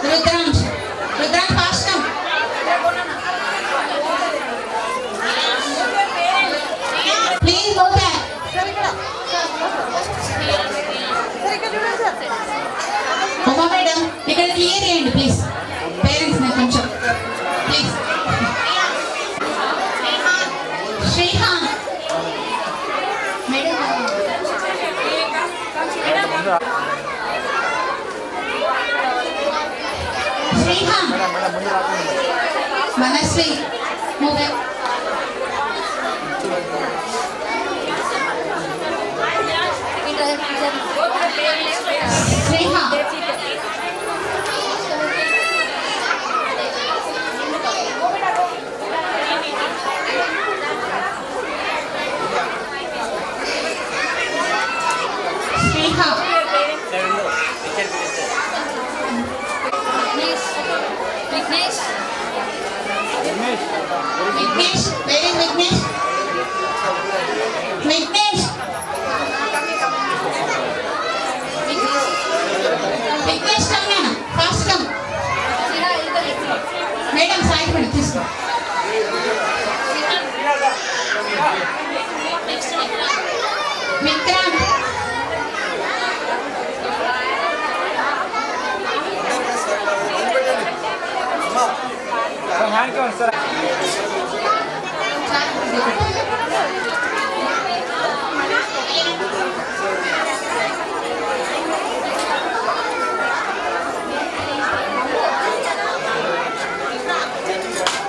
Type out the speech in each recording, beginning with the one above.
Rudransh, Rudransh, fast come. Please go back. Uma madam, ఇక్కడ clear చేయండి please. Parents ని కొంచెం please. Srihan madam Srihan Manasri mobile Srihan Vignesh, where is Vignesh? Vignesh. Vignesh, come now. Fast come. Madam, side में please. Vikrant. hand on sir.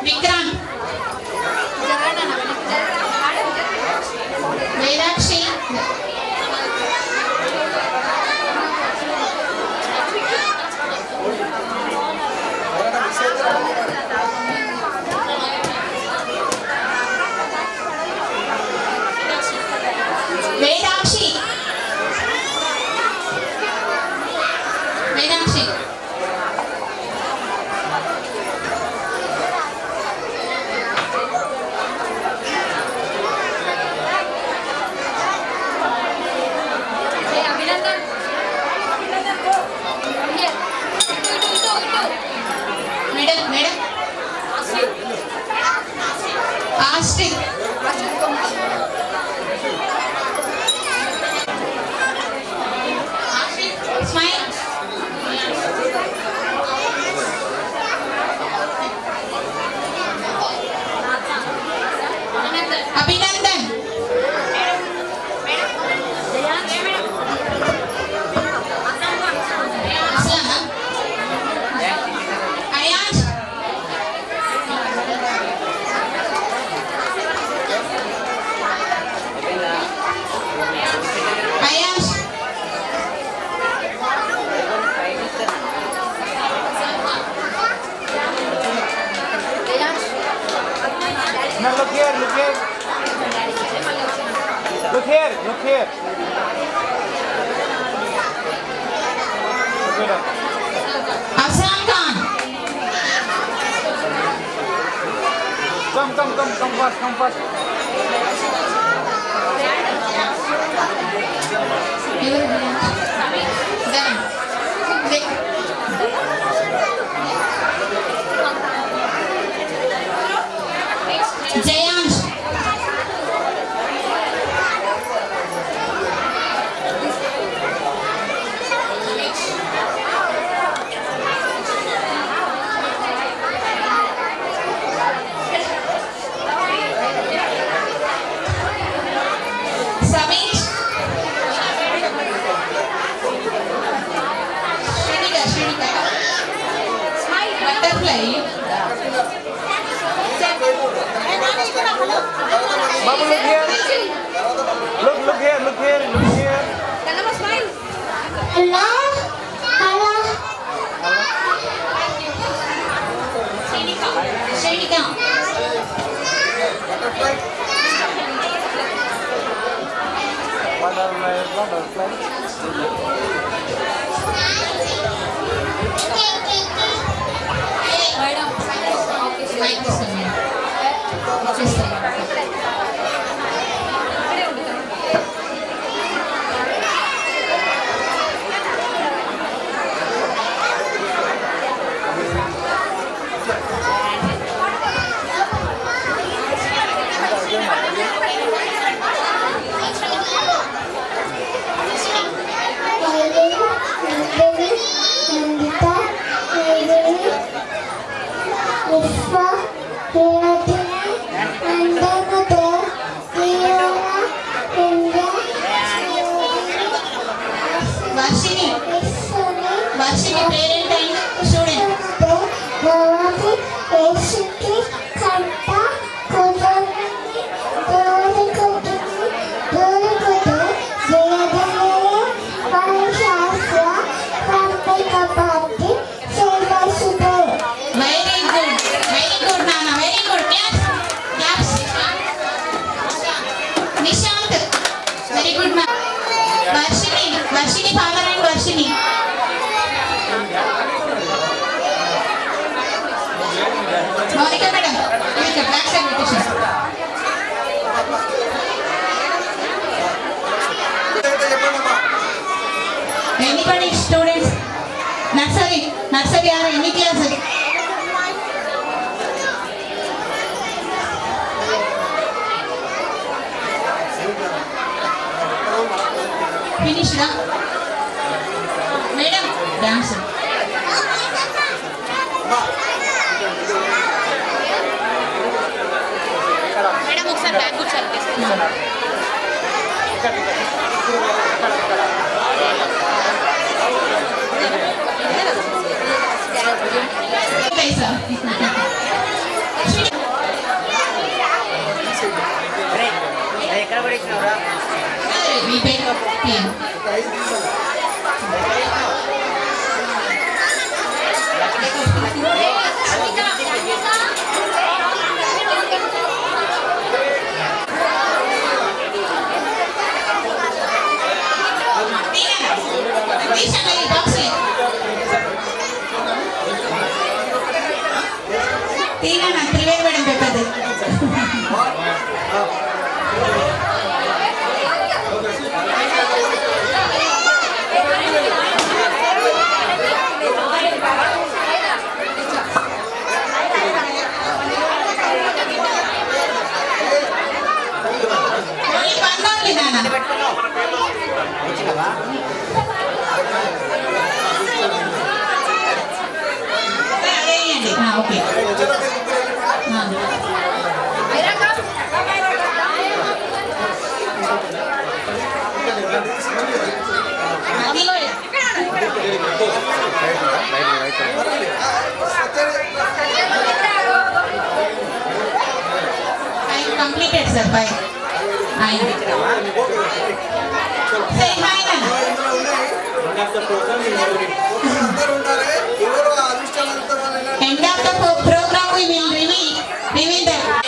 Vikrant. Vedakshi. Vedakshi. Vedakshi. Madam, madam. Astik. Smile. Abhinandan. Aslan. Ayash. Ayash. Now look here, look here. Look here, look here. Okay, done. Afzal Khan. Come fast, come fast. Jayansh. Sameesh. Shrenika. Butterfly. Babu, look here. Look here. Hello. Shrenika. Butterfly. Madam. Mic is coming. Back side పెట్టేసి anybody students nursery or any class ఫినిష్డా madam dance madam ఒకసారి bag కూర్చోాలి పైసా ఎక్కడ పడేసినవరా మీ పేరు పేరు తీరా నాకు త్రివేణి మేడం పెట్టదు నాన్న అదేయండి okay completed sir bye end of the program we will reveal them.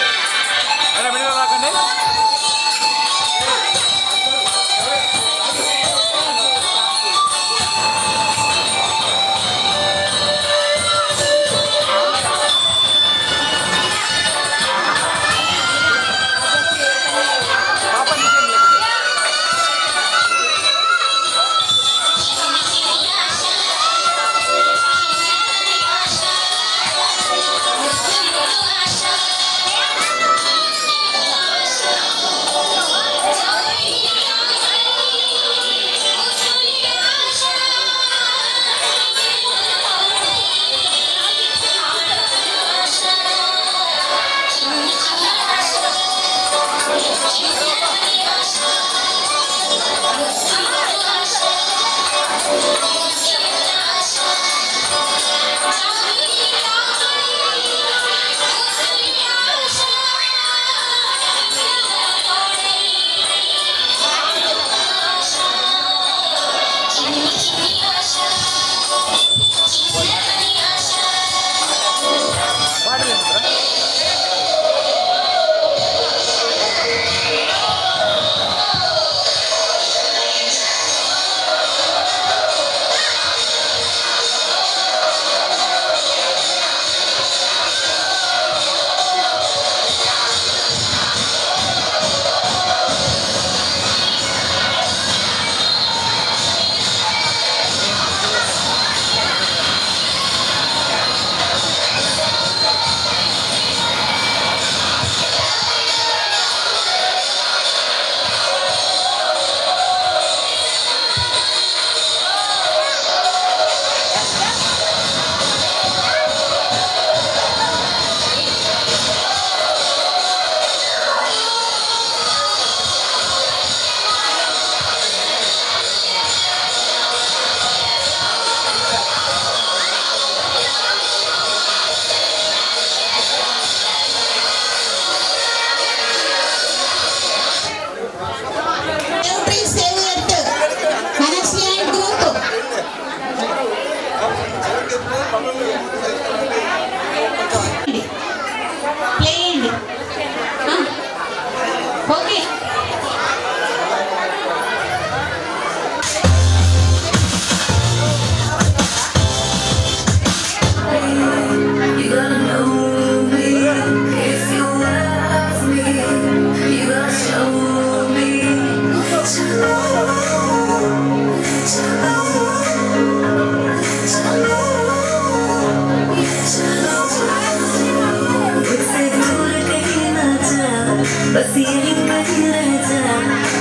बस यही कहीं रह जा,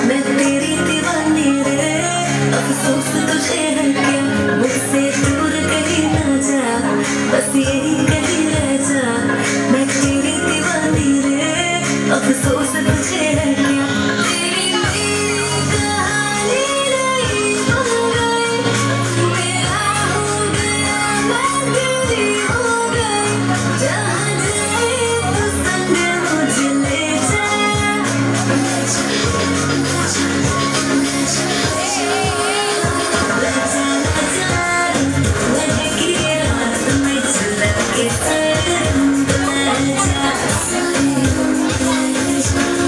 मैं तेरी दीवानी रे, अफसोस तुझे है क्या, मुझसे दूर कहीं ना जा, बस यही कहीं रह जा, मैं तेरी दीवानी रे, अफसोस तुझे है क्या, तेरी मेरी कहानी नहीं हो गई, मेरा हो गया मैं तेरी हो गई, जहाँ जाए तो संग मुझे ले जा।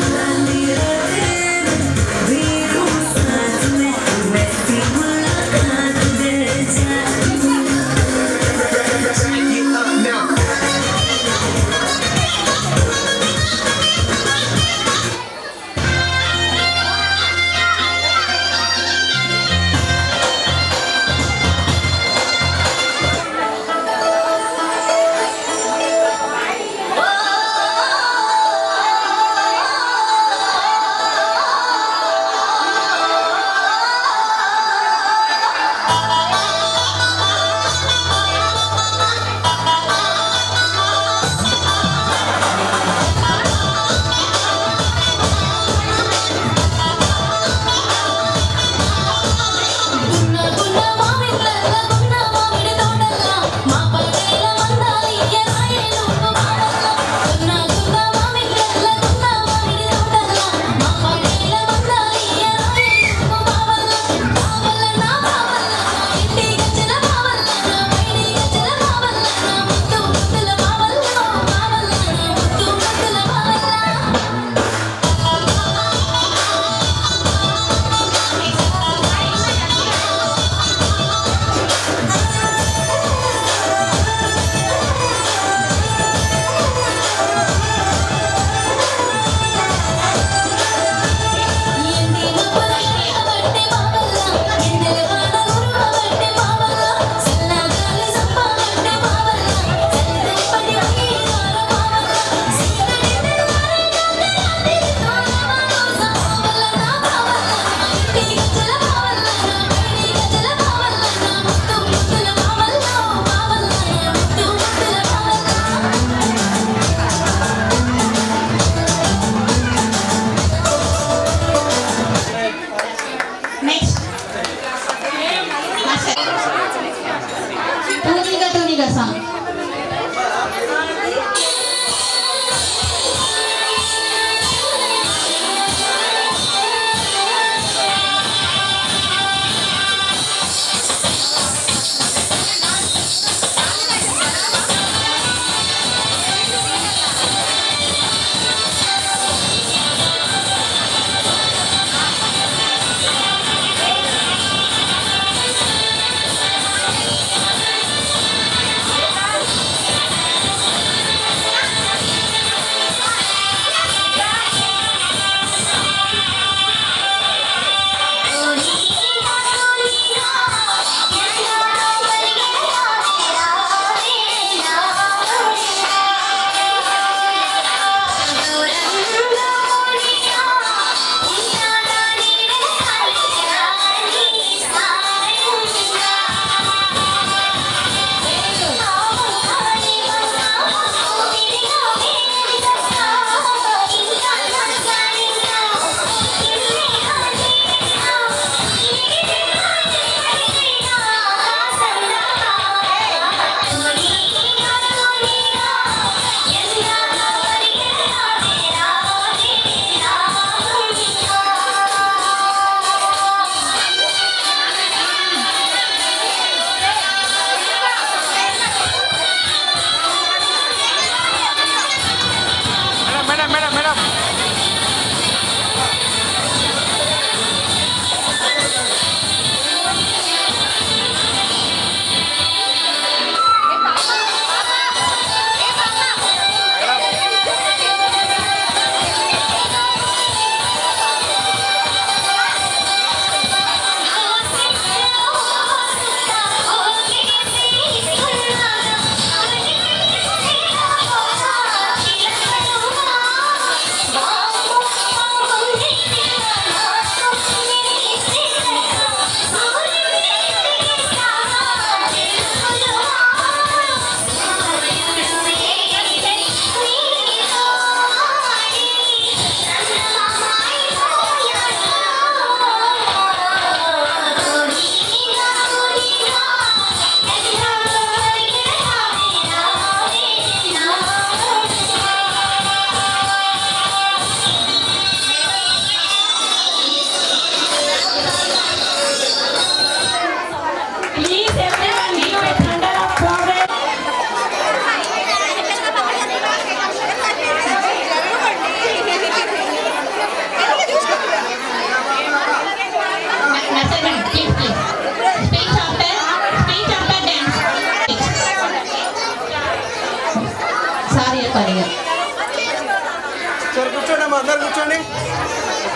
Thank you.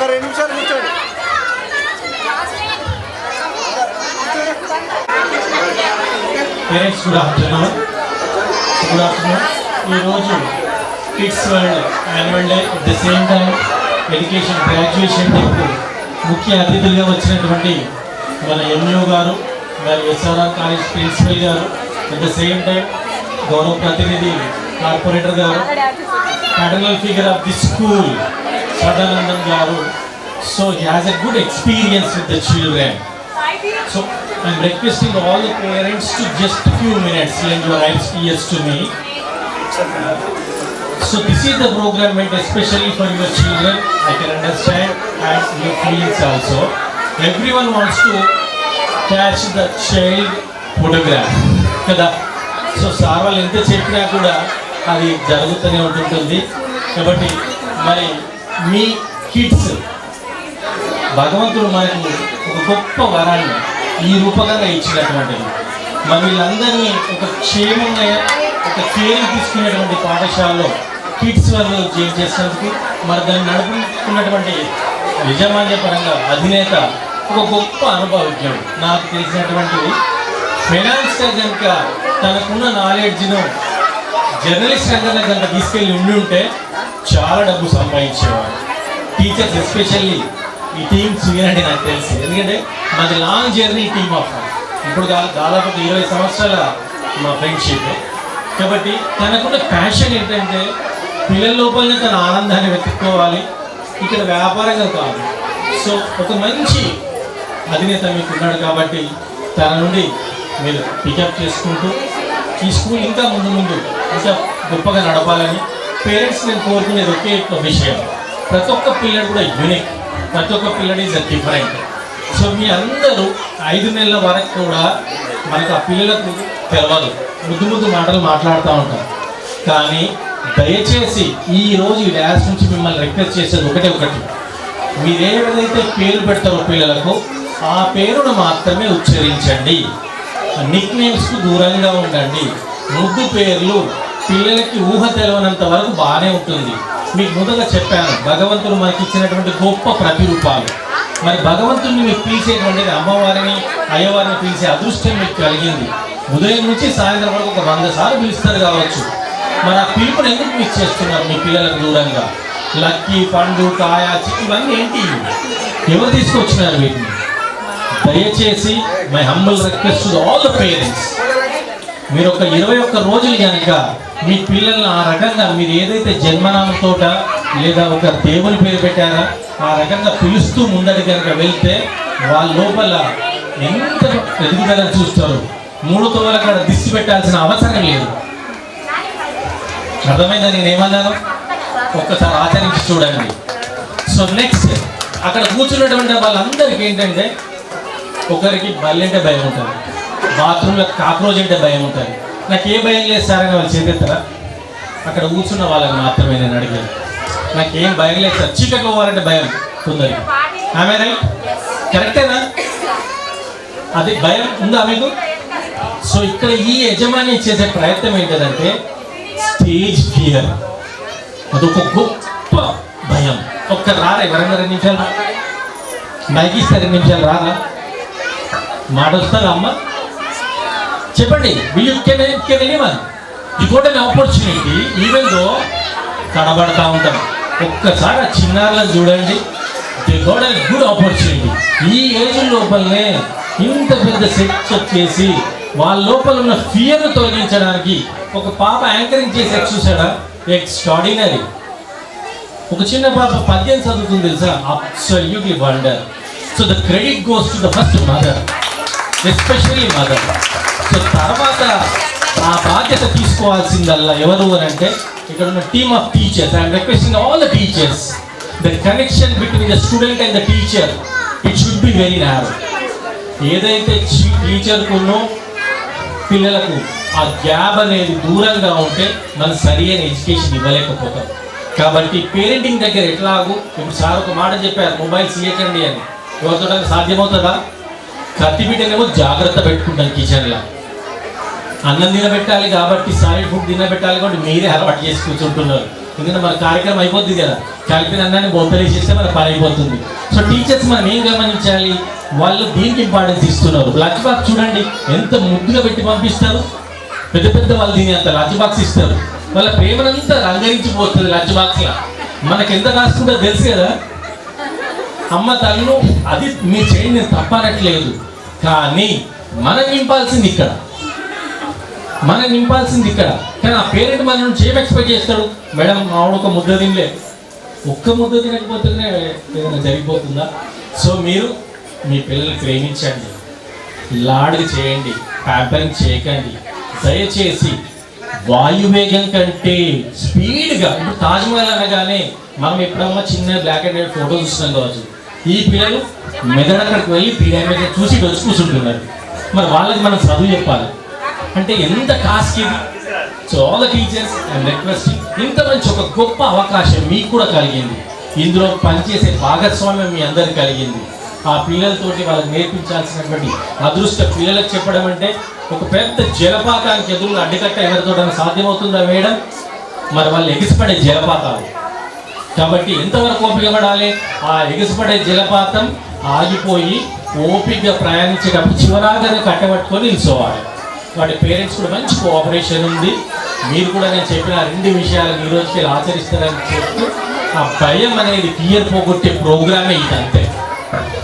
ఒక 2 నిమిషాలు కూర్చోండి. Parents good afternoon. ఈరోజు kids world annual day at the same time education graduation డేకు ముఖ్య అతిథులుగా వచ్చినటువంటి మన ఎంఈఓ గారు, మరి ఎస్ఆర్ఆర్ కాలేజ్ ప్రిన్సిపల్ గారు, అట్ ద సేమ్ టైం గౌరవ ప్రతినిధి కార్పొరేటర్ గారు, paternal figure of this school, Sadanandan Garu. So he has a good experience with the children. So I'm requesting all the parents to just a few minutes lend your ears to me. So this is the program meant especially for your children. I can understand and your feelings also. Everyone wants to catch the child photograph. Kada. So sir వాళ్ళు ఎంత చెప్పినా కూడా అది జరుగుతూనే ఉంటుంటుంది. కాబట్టి మరి మీ kids భగవంతుడు మనకు ఒక గొప్ప వరాన్ని ఈ రూపకంగా ఇచ్చినటువంటిది. మరి వీళ్ళందరినీ ఒక క్షేమంగా ఒక కేరింగ్ తీసుకునేటువంటి పాఠశాలలో కిడ్స్ వాళ్ళు జాయిన్ చేసినందుకు మరి దాన్ని నడుపుకున్నటువంటి యజమాన్య పరంగా అధినేత ఒక గొప్ప అనుభవజ్ఞుడు. నాకు తెలిసినటువంటిది ఫైనాన్స్గా కనుక తనకున్న నాలెడ్జ్ను జర్నలిస్ట్ రంగంలో కనుక తీసుకెళ్ళి ఉంటే చాలా డబ్బు సంపాదించేవాడు. టీచర్స్ ఎస్పెషల్లీ ఈ టీమ్ చూయాలంటే నాకు తెలిసి, ఎందుకంటే మాది లాంగ్ జర్నీ టీమ్ ఆఫ్ ఇప్పుడు దాదాపు 20 సంవత్సరాల మా ఫ్రెండ్షిప్. కాబట్టి తనకున్న ప్యాషన్ ఏంటంటే పిల్లల లోపలనే తన ఆనందాన్ని వెతుక్కోవాలి, ఇక్కడ వ్యాపారంగా కాదు. సో ఒక మంచి అధినేత మీకు ఉన్నాడు కాబట్టి తన నుండి మీరు పికప్ చేసుకుంటూ ఈ స్కూల్ ఇంకా ముందు ఇంకా గొప్పగా నడపాలని పేరెంట్స్ నేను కోరుకునేది ఒకే విషయం, ప్రతి ఒక్క పిల్లడు కూడా యూనిక్, ప్రతి ఒక్క పిల్లడు ఈజ్ డిఫరెంట్. సో మీ అందరూ 5 నెలల వరకు కూడా మనకు ఆ పిల్లలకు తెలవదు, ముద్దు మాటలు మాట్లాడుతూ ఉంటారు. కానీ దయచేసి ఈరోజు ఈ డ్యాన్స్ నుంచి మిమ్మల్ని రిక్వెస్ట్ చేసేది ఒకటి, మీరేదైతే పేరు పెడతారో పిల్లలకు ఆ పేరును మాత్రమే ఉచ్చరించండి. నిక్ నేమ్స్కు దూరంగా ఉండండి. ముద్దు పేర్లు పిల్లలకి ఊహ తెలవనంత వరకు బాగానే ఉంటుంది. మీకు ముందుగా చెప్పాను, భగవంతుడు మనకి ఇచ్చినటువంటి గొప్ప ప్రతిరూపాలు. మరి భగవంతుడిని మీకు పిలిచేటువంటిది అమ్మవారిని అయ్యవారిని పిలిచే అదృష్టం మీకు కలిగింది. ఉదయం నుంచి సాయంత్రం వరకు ఒక 100 సార్లు పిలుస్తారు కావచ్చు. మరి ఆ పిలుపుని ఎందుకు మిస్ చేస్తున్నారు మీ పిల్లలకు దూరంగా? లక్కీ, పండు, కాయ, ఇవన్నీ ఏంటి? ఎవరు తీసుకొచ్చినారు వీటిని? దయచేసి my humble request to all the parents, మీరు ఒక 21 రోజులు కనుక మీ పిల్లల్ని ఆ రకంగా మీరు ఏదైతే జన్మనామంతోట లేదా ఒక దేవుని పేరు పెట్టారా ఆ రకంగా పిలుస్తూ ముందడి కనుక వెళ్తే వాళ్ళ లోపల ఎంత ఎదుగుదలని చూస్తారు. 3 తోవల కాడ దిష్టి పెట్టాల్సిన అవసరం లేదు. అర్థమైందా నేనేమన్నాను? ఒక్కసారి ఆచరించి చూడండి. సో నెక్స్ట్ అక్కడ కూర్చున్నటువంటి వాళ్ళందరికీ ఏంటంటే, ఒకరికి బల్లి అంటే భయం ఉంటుంది, బాత్రూంలో కాక్రోచ్ అంటే భయం ఉంటుంది. నాకు ఏ భయం లేదు సార్ అని వాళ్ళు చేతెత్తారా? అక్కడ కూర్చున్న వాళ్ళకి మాత్రమే నేను అడిగాను. నాకేం భయం లేదు సార్, చీకట్లో పోవాలంటే భయం కొందరికి. ఆమె రైట్, కరెక్టేనా? అది భయం ఉందా మీకు? సో ఇక్కడ ఈ యజమాని చేసే ప్రయత్నం ఏంటంటే స్టేజ్ ఫియర్, అదొక గొప్ప భయం. ఒక్క రారా ఎవరైనా 2 నిమిషాలు మైక్ ఇస్తే 2 నిమిషాలు రారా? మాట వస్తుందా అమ్మ? చెప్పండి. ఆపర్చునిటీ ఈవెన్ దో కనబడతా ఉంటాం. ఒక్కసారి ఆ చిన్నారులను చూడండి, they got a good opportunity. ఈ ఏజ్ లోపలనే ఇంత పెద్ద సెట్ చేసి వాళ్ళ లోపల ఉన్న ఫియర్ను తొలగించడానికి ఒక పాప యాంకరింగ్ చేసి చూసాడా? ఎక్స్ట్రాడినరీ. ఒక చిన్న పాప 10 చదువుతుంది తెలుసా? Absolutely wonder. So the credit goes to the first mother, especially mother. So తర్వాత ఆ బాధ్యత తీసుకోవాల్సిందల్లా ఎవరు అని అంటే ఇక్కడ ఉన్న team of teachers. I'm requesting all the teachers, the connection between the student and the teacher it should be very narrow. ఏదైతే టీచర్కున్నో పిల్లలకు ఆ గ్యాప్ అనేది దూరంగా ఉంటే మనం సరి అయిన ఎడ్యుకేషన్ ఇవ్వలేకపోతాం. కాబట్టి పేరెంటింగ్ దగ్గర ఎట్లాగూ ఇప్పుడు సార్ ఒక మాట చెప్పారు, మొబైల్స్ ఇవ్వకండి అని. ఎవరితో సాధ్యమవుతుందా? కత్తిపీటనేమో జాగ్రత్త పెట్టుకుంటాను కిచెన్లో. అన్నం తినబెట్టాలి కాబట్టి, సాలిడ్ ఫుడ్ తినబెట్టాలి కాబట్టి మీరే అలవాటు చేసి కూర్చుంటున్నారు. ఎందుకంటే మన కార్యక్రమం అయిపోద్ది కదా, కలిపిన అన్నాన్ని బొబ్బలేసేస్తే మన పని అయిపోతుంది. సో టీచర్స్ మనం ఏం గమనించాలి, వాళ్ళు దీనికి ఇంపార్టెన్స్ ఇస్తున్నారు. లంచ్ బాక్స్ చూడండి ఎంత ముద్దుగా పెట్టి పంపిస్తారు, పెద్ద పెద్ద వాళ్ళు దీని అంత లంచ్ బాక్స్ ఇస్తారు. వాళ్ళ ప్రేమనంతా రంగరించిపోతుంది లంచ్ బాక్స్లో. మనకి ఎంత కాస్తుందో తెలుసు కదా అమ్మ తల్లు. అది మీరు చేయండి, నేను తప్పనట్లేదు, కానీ మనం నింపాల్సింది ఇక్కడ, కానీ ఆ పేరెంట్ మన నుంచి ఏం ఎక్స్పెక్ట్ చేస్తాడు, మేడం మామిడి ఒక ముద్ద తినలే, ఒక్క ముద్ద తినకపోతేనే ఏదైనా జరిగిపోతుందా? సో మీరు మీ పిల్లల్ని ప్రేమించండి, లాడ్లు చేయండి, ప్యాంపరింగ్ చేయకండి. దయచేసి వాయువేగం కంటే స్పీడ్గా, ఇప్పుడు తాజ్మహల్ అనగానే మనం ఎప్పుడన్నా చిన్న బ్లాక్ అండ్ వైట్ ఫోటో చూస్తున్నాం కావచ్చు, ఈ పిల్లలు మెదడు అక్కడికి వెళ్ళి పీడియా చూసి వచ్చి కూర్చుంటున్నారు. మరి వాళ్ళకి మనం చదువు చెప్పాలి అంటే ఎంత కాస్ట్ ఇది. So all the teachers and requesting, ఇంత మంచి ఒక గొప్ప అవకాశం మీకు కూడా కలిగింది, ఇందులో పనిచేసే భాగస్వామ్యం మీ అందరికి కలిగింది. ఆ పిల్లలతోటి వాళ్ళకి నేర్పించాల్సినటువంటి అదృష్ట పిల్లలకు చెప్పడం అంటే ఒక పెద్ద జలపాతానికి ఎదురు అడ్డుకట్ట ఎవరితో సాధ్యమవుతుందా మేడం? మరి వాళ్ళు ఎగిసిపడే జలపాతాలు కాబట్టి ఎంతవరకు ఓపిక పడాలి? ఆ ఎగిసిపడే జలపాతం ఆగిపోయి ఓపికగా ప్రయాణించేటప్పుడు చివరాగానే కట్టబట్టుకొని నిల్చోవాలి. వాటి పేరెంట్స్ కూడా మంచి కోఆపరేషన్ ఉంది. మీరు కూడా నేను చెప్పిన 2 విషయాలను ఈ రోజుకి ఆచరిస్తారని చెప్తూ, ఆ భయం అనేది క్లియర్ పోగొట్టే ప్రోగ్రామే ఇది. అంతే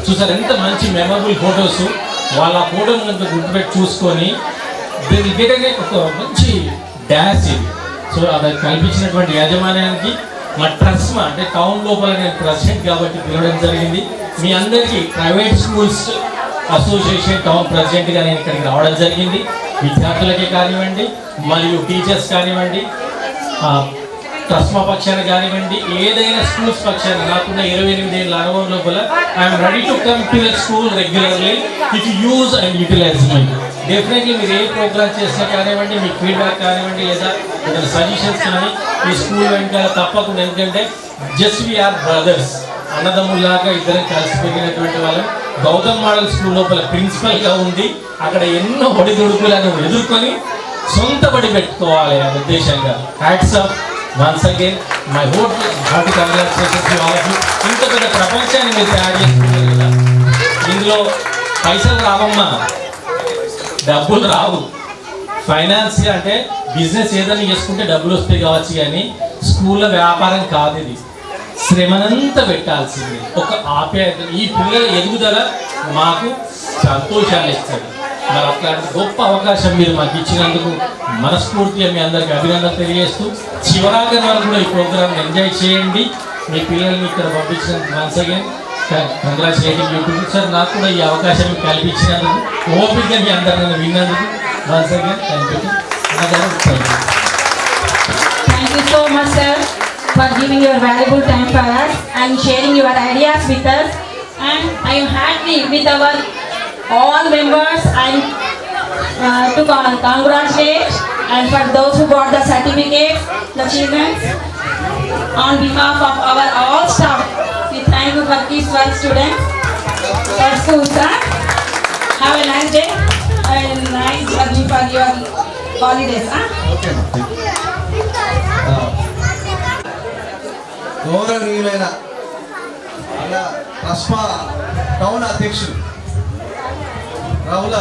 చూసారు ఎంత మంచి మెమరబుల్ ఫొటోస్. వాళ్ళ ఫోటోని కనుక గుర్తుపెట్టి చూసుకొని దీన్ని గేటనే ఒక మంచి డ్యాన్స్ ఇది. సో అది కల్పించినటువంటి యాజమాన్యానికి మా ట్రస్మా అంటే టౌన్ లోపల నేను ప్రెసిడెంట్ కాబట్టి పిలవడం జరిగింది. మీ అందరికీ ప్రైవేట్ స్కూల్స్ అసోసియేషన్ టౌన్ ప్రెసిడెంట్గా నేను ఇక్కడికి రావడం జరిగింది. విద్యార్థులకే కానివ్వండి, మరియు టీచర్స్ కానివ్వండి, ట్రస్మా పక్షాన కానివ్వండి, ఏదైనా స్కూల్స్ పక్షాన నాకున్న 28 ఏళ్ళ అనుభవం లోపల I'm ready to come to the school regularly if use and utilize my. Definitely మీరు ఏ ప్రోగ్రామ్ చేసినా కానివ్వండి, మీ ఫీడ్బ్యాక్ కానివ్వండి, లేదా ఏదైనా సజెషన్స్ కానీ మీ స్కూల్ వెనకాల తప్పకుండా. ఎందుకంటే జస్ట్ వీఆర్ బ్రదర్స్, అన్నదమ్ముల్లాగా ఇద్దరం కలిసి పెరిగినటువంటి వాళ్ళం. గౌతమ్ మోడల్ స్కూల్ లోపల ప్రిన్సిపల్గా ఉండి అక్కడ ఎన్నో ఒడిదుడుకులను ఎదుర్కొని సొంత బడి పెట్టుకోవాలి అనే ఉద్దేశంగా hats off once again my hearty congratulations to all of you. ఇంత పెద్ద ప్రపంచాన్ని మీరు తయారు చేసుకున్నారు కదా, ఇందులో పైసలు రావమ్మా, డబ్బులు రావు. ఫైనాన్స్ అంటే బిజినెస్ ఏదైనా చేసుకుంటే డబ్బులు వస్తాయి కావచ్చు, కానీ స్కూల్లో వ్యాపారం కాదు ఇది. శ్రమనంతా పెట్టాల్సింది, ఒక ఆప్యాయత. ఈ పిల్లల ఎదుగుదల మాకు సంతోషాన్ని ఇస్తుంది. మరి అట్లాంటి గొప్ప అవకాశం మీరు మాకు ఇచ్చినందుకు మనస్ఫూర్తిగా మీ అందరికీ అభినందనలు తెలియజేస్తూ, చివరాగా వరకు కూడా ఈ ప్రోగ్రామ్ని ఎంజాయ్ చేయండి. మీ పిల్లల్ని ఇక్కడ పంపించినందుకు once again congratulating YouTube sir. నాకు కూడా ఈ అవకాశం కల్పించినందుకు, ఓపికగా మీ అందరూ నన్ను విన్నందుకు once again thank you. Thank you so much, sir, for giving your valuable time for us and sharing your ideas with us. And I am happy with our all members and to congratulate, and for those who got the certificates, the children. On behalf of our all staff, we thank you for these 12 students for school, sir. Have a nice day and nice journey for your holidays. గౌరవనీయులైన మన TRSMA town అధ్యక్షులు రావుల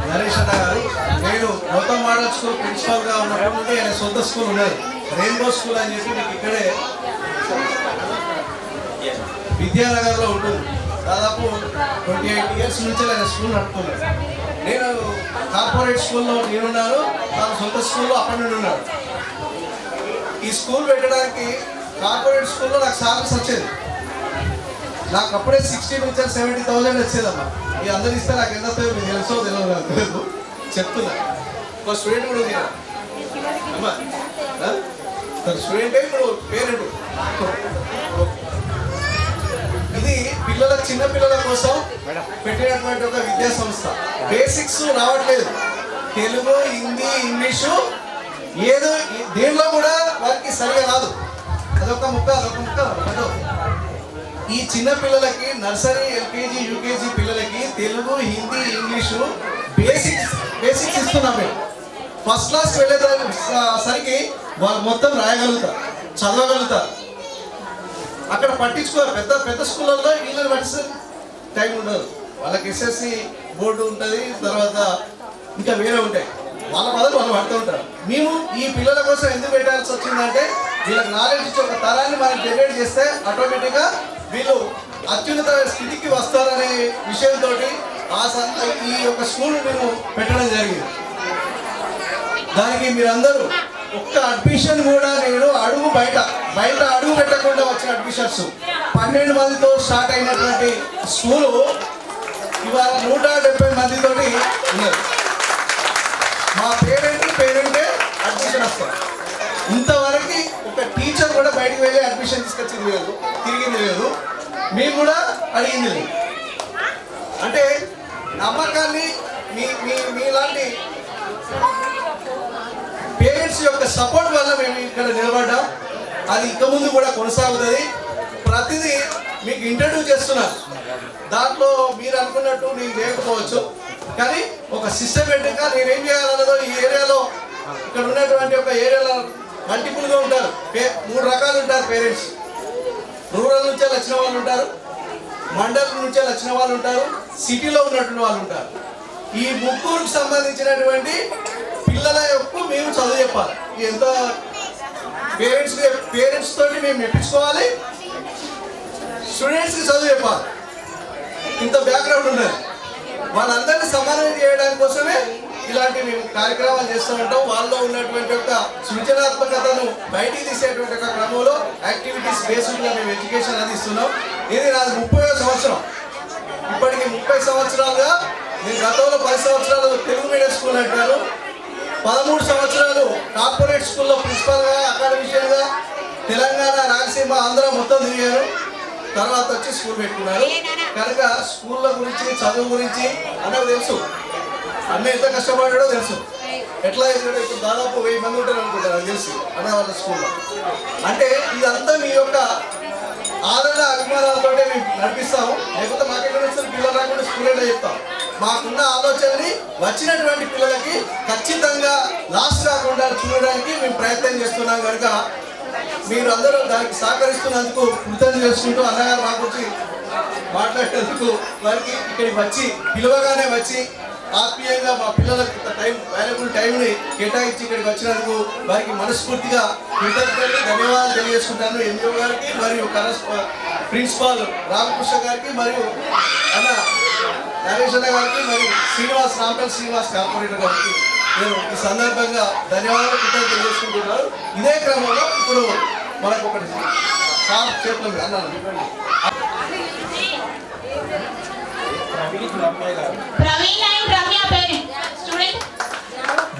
నరేష్ అన్న గారు, నేను Gautam model school ప్రిన్సిపల్గా ఉన్నప్పటి నుండి ఆయన సొంత స్కూల్ ఉన్నది, రెయిన్బో స్కూల్ అని చెప్పి మీకు ఇక్కడే విద్యానగర్లో ఉంటుంది. దాదాపు 28 years నుంచి ఆయన స్కూల్ నడుపుతున్నాడు. నేను కార్పొరేట్ స్కూల్లో నేనున్నాను, తన సొంత స్కూల్లో అప్పటి నుండి ఉన్నాడు. ఈ స్కూల్ పెట్టడానికి కార్పొరేట్ స్కూల్లో నాకు సాలరీస్ వచ్చేది. నాకు అప్పుడే 60 నుంచి 70,000 వచ్చేదమ్మా. మీ అందరు ఇస్తే నాకు ఎంత మీకు తెలుసో తెలియదు, చెప్తున్నా. ఒక స్టూడెంట్ కూడా ఉంది అమ్మా, స్టూడెంటే ఇప్పుడు పేరెంట్. ఇది పిల్లల చిన్న పిల్లల కోసం పెట్టినటువంటి ఒక విద్యా సంస్థ. బేసిక్స్ రావట్లేదు, తెలుగు, హిందీ, ఇంగ్లీషు ఏదో దేనిలో కూడా వారికి సరిగా రాదు. అదొక ముక్క. ఈ చిన్న పిల్లలకి నర్సరీ, ఎల్కేజీ, యూకేజీ పిల్లలకి తెలుగు, హిందీ, ఇంగ్లీషు బేసిక్స్ ఇస్తున్నాం మేము. ఫస్ట్ క్లాస్కి వెళ్ళేసరికి వాళ్ళు మొత్తం రాయగలుగుతారు, చదవగలుగుతారు. అక్కడ పట్టించుకోరు. పెద్ద పెద్ద స్కూళ్ళల్లో వీళ్ళని పట్టిస్తే టైం ఉండదు. వాళ్ళకి ఎస్ఎస్సి బోర్డు ఉంటుంది, తర్వాత ఇంకా వేరే ఉంటాయి. వాళ్ళ బదులు వాళ్ళు పడుతూ ఉంటారు. మేము ఈ పిల్లల కోసం ఎందుకు పెట్టాల్సి వచ్చిందంటే వీళ్ళకి నాలెడ్జ్ ఇచ్చి ఒక తరాన్ని మనం జనరేట్ చేస్తే ఆటోమేటిక్గా వీళ్ళు అత్యున్నత స్థితికి వస్తారనే విషయంతో ఈ యొక్క స్కూల్ మేము పెట్టడం జరిగింది. దానికి మీరందరూ ఒక్క అడ్మిషన్ కూడా నేను బయట అడుగు పెట్టకుండా వచ్చిన అడ్మిషన్స్ 12 మందితో స్టార్ట్ అయినటువంటి స్కూలు ఇవాళ 170 మందితోటి ఉన్నది. మా పేరెంటే అడ్మిషన్ వస్తారు. ఇంతవరకు ఒక టీచర్ కూడా బయటికి వెళ్ళి అడ్మిషన్ తీసుకొచ్చింది లేదు, తిరిగింది లేదు, మేము కూడా అడిగింది లేదు. అంటే నమ్మకాన్ని మీలాంటి పేరెంట్స్ యొక్క సపోర్ట్ వల్ల మేము ఇక్కడ నిలబడ్డాం. అది ఇక ముందు కూడా కొనసాగుతుంది. ప్రతిదీ మీకు ఇంట్రడ్యూస్ చేస్తున్నాను. దాంట్లో మీరు అనుకున్నట్టు నేను లేకపోవచ్చు, కానీ ఒక సిస్టమేటిక్గా నేనేం చేయాలన్నదో ఈ ఏరియాలో ఇక్కడ ఉన్నటువంటి ఒక ఏరియాలో మల్టిపుల్గా ఉంటారు. 3 రకాలు ఉంటారు పేరెంట్స్. రూరల్ నుంచే వచ్చిన వాళ్ళు ఉంటారు, మండలం నుంచే వచ్చిన వాళ్ళు ఉంటారు, సిటీలో ఉన్నటువంటి వాళ్ళు ఉంటారు. ఈ ముగ్గురికి సంబంధించినటువంటి పిల్లల యొక్క మేము చదువు చెప్పాలి. ఎంత పేరెంట్స్ తోటి మేము మెప్పించుకోవాలి, స్టూడెంట్స్కి చదువు చెప్పాలి. ఇంత బ్యాక్గ్రౌండ్ ఉన్నది. వాళ్ళందరినీ సమానం చేయడానికి కోసమే ఇలాంటి మేము కార్యక్రమాలు చేస్తూ ఉంటాం. వాళ్ళలో ఉన్నటువంటి యొక్క సృజనాత్మకతను బయటికి తీసేటువంటి ఒక క్రమంలో యాక్టివిటీస్ బేస్డ్గా మేము ఎడ్యుకేషన్ అందిస్తున్నాం. ఇది నాది 30వ సంవత్సరం. ఇప్పటికి 30 సంవత్సరాలుగా నేను గతంలో 10 సంవత్సరాలు తెలుగు మీడియం స్కూల్ అంటారు, 13 సంవత్సరాలు కార్పొరేట్ స్కూల్లో ప్రిన్సిపల్గా అకాడమిషియన్గా తెలంగాణ, రాయలసీమ, ఆంధ్ర మొత్తం తిరిగాను. తర్వాత వచ్చి స్కూల్ పెట్టుకున్నారు. కనుక స్కూళ్ళ గురించి, చదువు గురించి అన్నకు తెలుసు. అన్న ఎంత కష్టపడ్డాడో తెలుసు. ఎట్లా ఇప్పుడు దాదాపు 1000 మంది ఉంటారు అనుకుంటారు నాకు తెలుసు అన్న వాళ్ళ స్కూల్లో. అంటే ఇదంతా మీ యొక్క ఆదరణ అభిమానాలతో మేము నడిపిస్తాము. లేకపోతే మాకెక్కడ వస్తుంది పిల్లలు రాకుండా స్కూల్ ఏంటో చెప్తాం. మాకున్న ఆలోచనని వచ్చినటువంటి పిల్లలకి ఖచ్చితంగా లాస్ కాకుండా చూడడానికి మేము ప్రయత్నం చేస్తున్నాం. కనుక మీరు అందరూ దానికి సహకరిస్తున్నందుకు కృతజ్ఞత చేసుకుంటూ అన్నగారు మా గురించి మాట్లాడేందుకు వారికి ఇక్కడికి వచ్చి పిలువగానే వచ్చి ఆత్మీయంగా మా పిల్లలకు వాల్యుబుల్ టైంని కేటాయించి ఇక్కడికి వచ్చినందుకు వారికి మనస్ఫూర్తిగా కృతజ్ఞతలు, ధన్యవాదాలు తెలియజేసుకుంటాను. ఎంఈఓ గారికి మరియు ప్రిన్సిపాల్ రామకృష్ణ గారికి మరియు అన్న నరేష్ అన్న గారికి మరియు రామకల్ శ్రీనివాస్ కార్పొరేటర్ గారికి నేను ఈ సందర్భంగా ధన్యవాదాలు, కృతజ్ఞతలు తెలియజేసుకుంటున్నాను. ఇదే క్రమంలో ఇప్పుడు మనకు ఒకటి సార్ చేతులు అన్నాను Praveen and Ramya parent student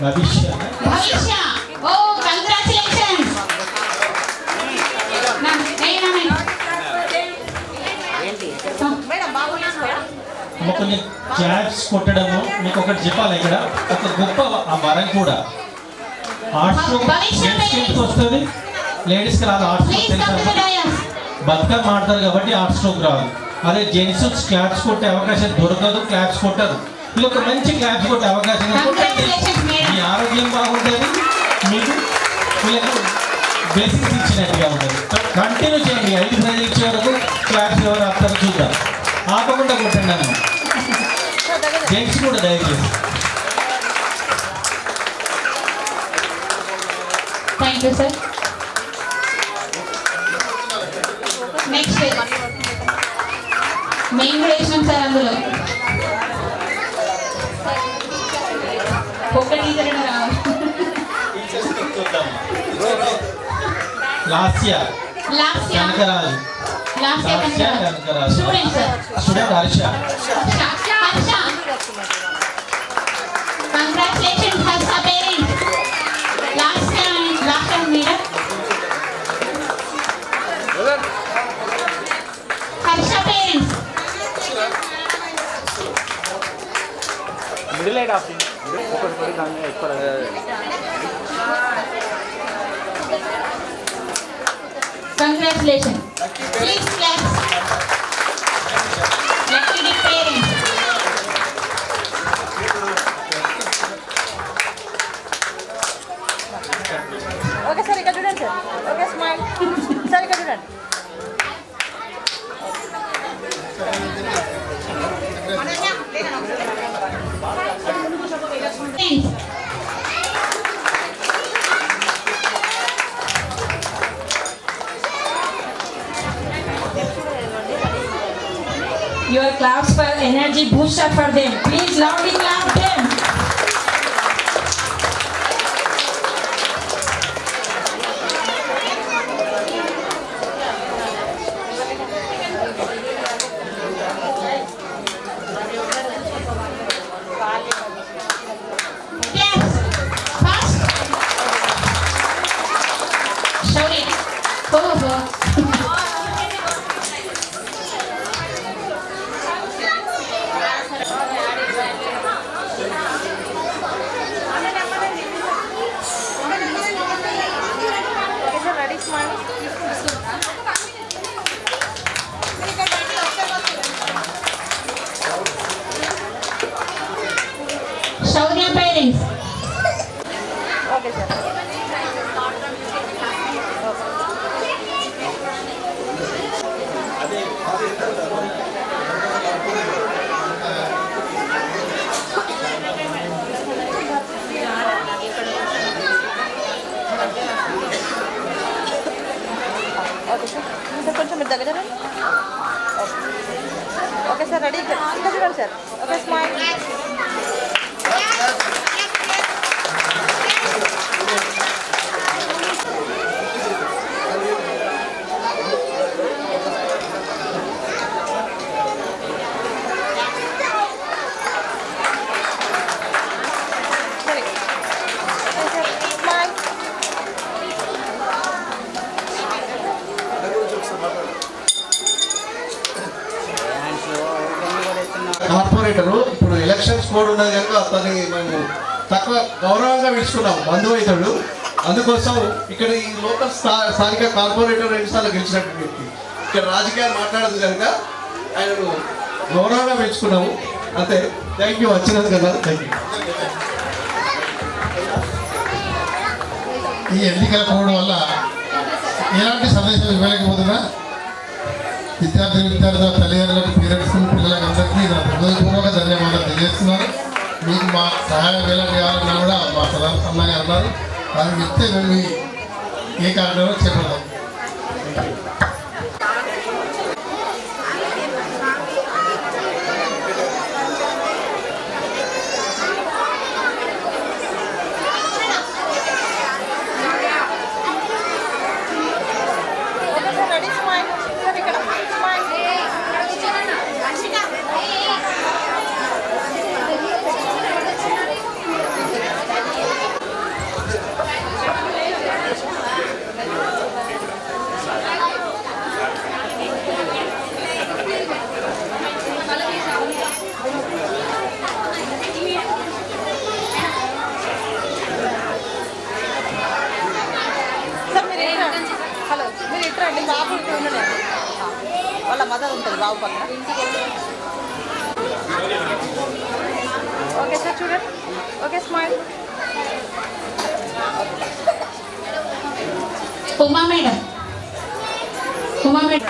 భవిష్య. ఓ కంగ్రాచులేషన్స్. కొన్ని క్లాప్స్ కొట్టడము మీకు ఒకటి చెప్పాలి. ఇక్కడ ఒక గొప్ప వరం కూడా ఆర్ట్స్ జెంట్స్కి వస్తుంది, లేడీస్కి రాదు. ఆర్ట్స్ బతుకమ్మ ఆడతారు కాబట్టి ఆర్ట్స్లోకి రాదు. అదే జెంట్స్ క్లాప్స్ కొట్టే అవకాశం దొరకదు, క్లాప్స్ కొట్టరు. ఇది ఒక మంచి క్లాప్స్ కొట్టే అవకాశం. మీ ఆరోగ్యం బాగుంటుంది, మీకు వీళ్ళకు బేసిక్స్ ఇచ్చినట్టుగా ఉంటుంది. కంటిన్యూ చేయండి. 5 ప్రైజ్ ఇచ్చే వరకు క్లాప్స్ ఎవరు ఆపుతారో చూద్దాం. ఆపకుండా కొట్టండి అన్న. జెంట్స్ కూడా దయచేసి. Thank you sir. నెక్స్ట్ మేము కూడా వేసినాం సార్. అందులో ఒక్క టీచర్ రావాలి. Lasya Kanakaraju. Student sir. Student Harsha. Congratulations Harsha parent. Last time మీరా Harsha parents. Middle light off ఒకటి దాన్ని ఎక్కువ congratulations. Please clap. Lucky parents. your claps for energy booster for them. Please loudly clap them. Claps. Fast. Shaurya. Shaurya parents. Sir కొంచెం మీరు దగ్గర రండి. Okay sir ready ఇంకా చూడండి సార్. Okay smile. సరే. Okay sir smile. కార్పొరేటరు ఇప్పుడు elections code ఉన్నది కనుక అతన్ని మేము తక్కువ గౌరవంగా పిలుచుకున్నాం బంధువు అవుతాడు. అందుకోసం ఇక్కడ ఈ లోకల్ స్థానిక కార్పొరేటర్ 2 సార్లు గెలిచినట్టు వ్యక్తి ఇక్కడ రాజకీయాలు మాట్లాడదు కనుక ఆయనను గౌరవంగా పిలుచుకున్నాము. అంతే. థ్యాంక్ యూ వచ్చినందుకు కదా. Thank you. ఈ ఎన్నికల కోడ్ వల్ల ఎలాంటి సందేశం ఇవ్వలేకపోతున్నా విద్యార్థుల తల్లిదండ్రులకు పేరెంట్స్ పిల్లలకు అందరికీ నా హృదయపూర్వక ధన్యవాదాలు తెలియజేస్తున్నాను. మీకు మా సహాయం ఎలా చేయాలన్నా కూడా మా ప్రధాన అన్నగా అన్నారు. దానికి ఇస్తే మేము ఏ కార్యక్రమం చేపడతాం. Okay sir ready smile. Sir ఇక్కడ స్మైల్. సార్ మీరు ఇట్రా. హలో మీరు ఇట్రా అండి. బాబు ఇటు ఉండలేదు. వాళ్ళ మదర్ ఉంటుంది బాబు పక్కన. ఓకే సార్ చూడండి. Okay smile. Uma madam. Uma madam.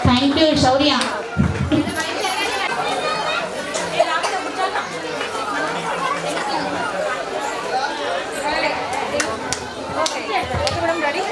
Thank you Shaurya. Okay madam ready.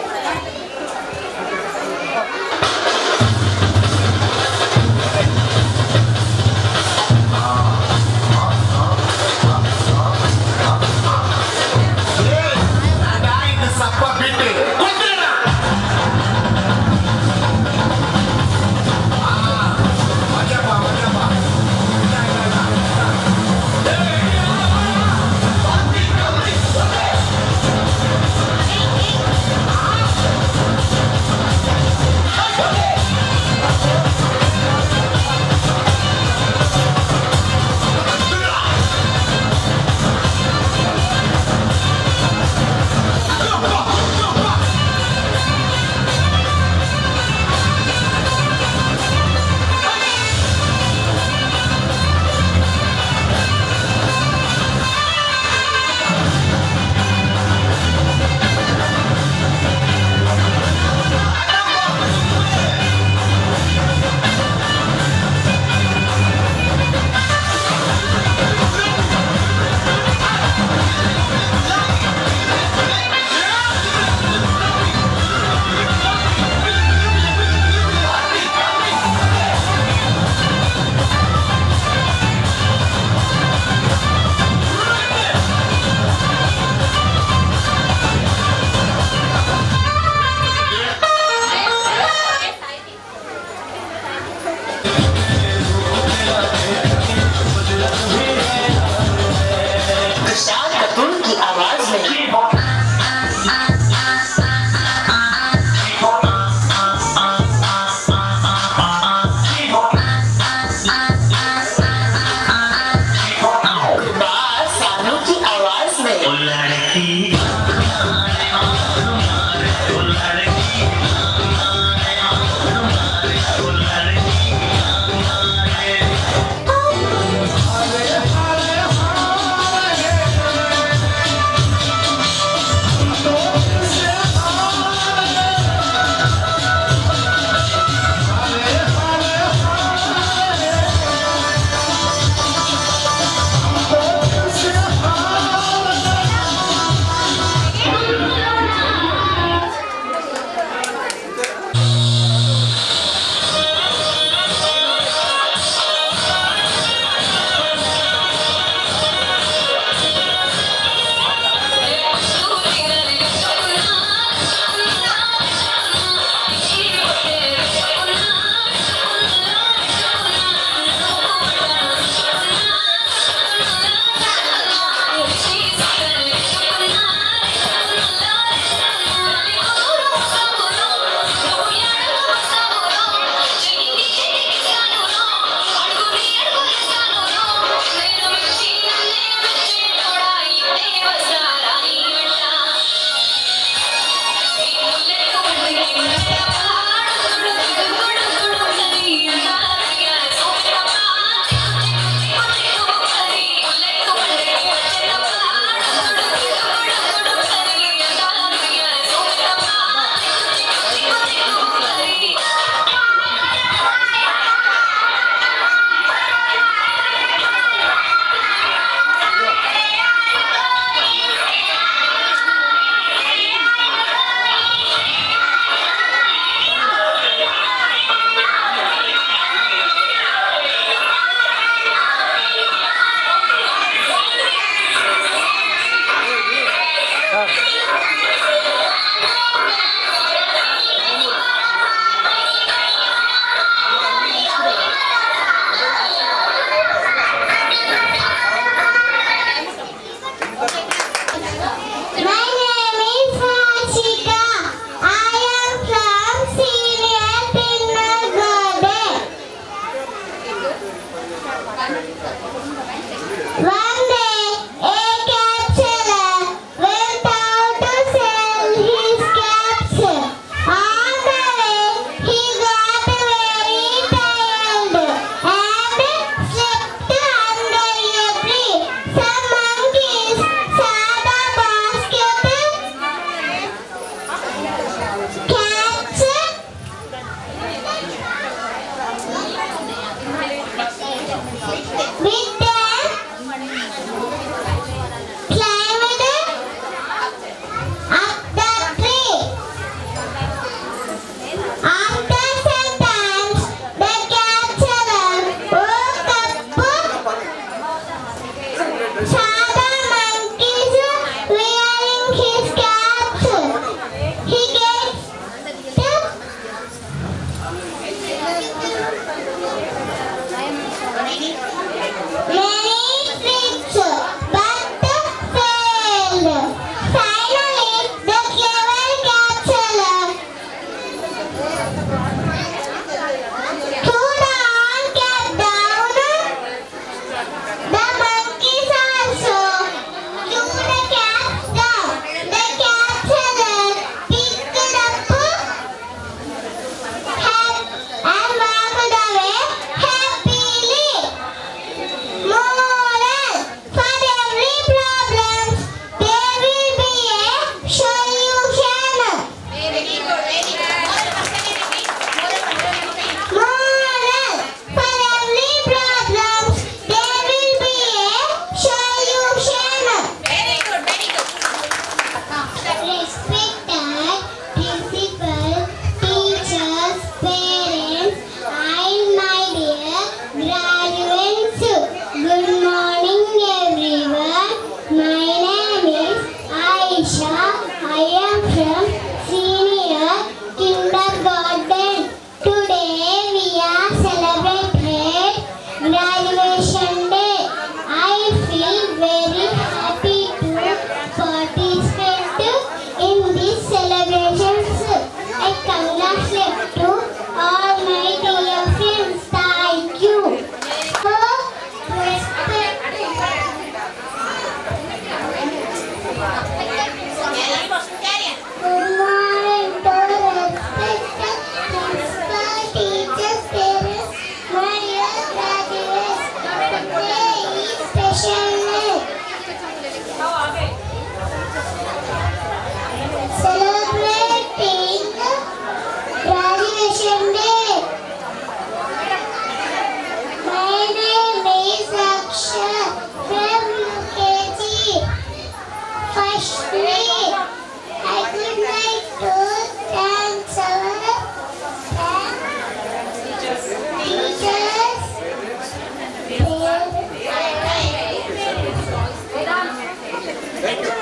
Thank you